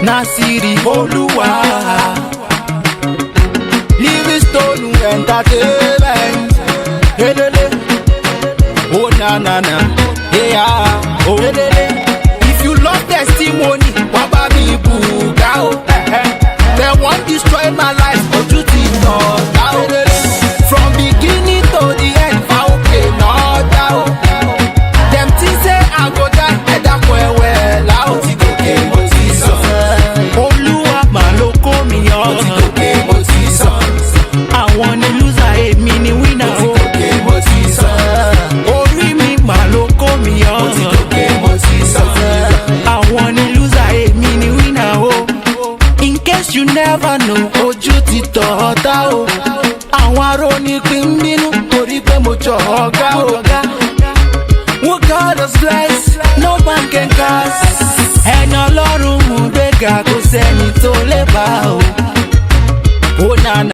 Nasiri Oluwa, Livingstone Entertainment. Helele, oh na na na, yeah, oh helele. If you love testimony, Baba mi buga o. They want destroy my life, but you think not out. From beginning to the end, I okay not out. Them things say I go die, and that well out. Oluwa maloko mi yo. I want to lose, I mean the winner. Ori mi maloko mi yo. I want to lose, I mean the winner. In case you never know, ojú ti tọ̀ọ̀tá o. Àwọn arónípín ń bínú torí pé mo jọ ọ̀gá o. What God has blessed, no man can curse. Ẹni Ọlọ́run mú gbéga kò sẹ́ni tó lè bá o.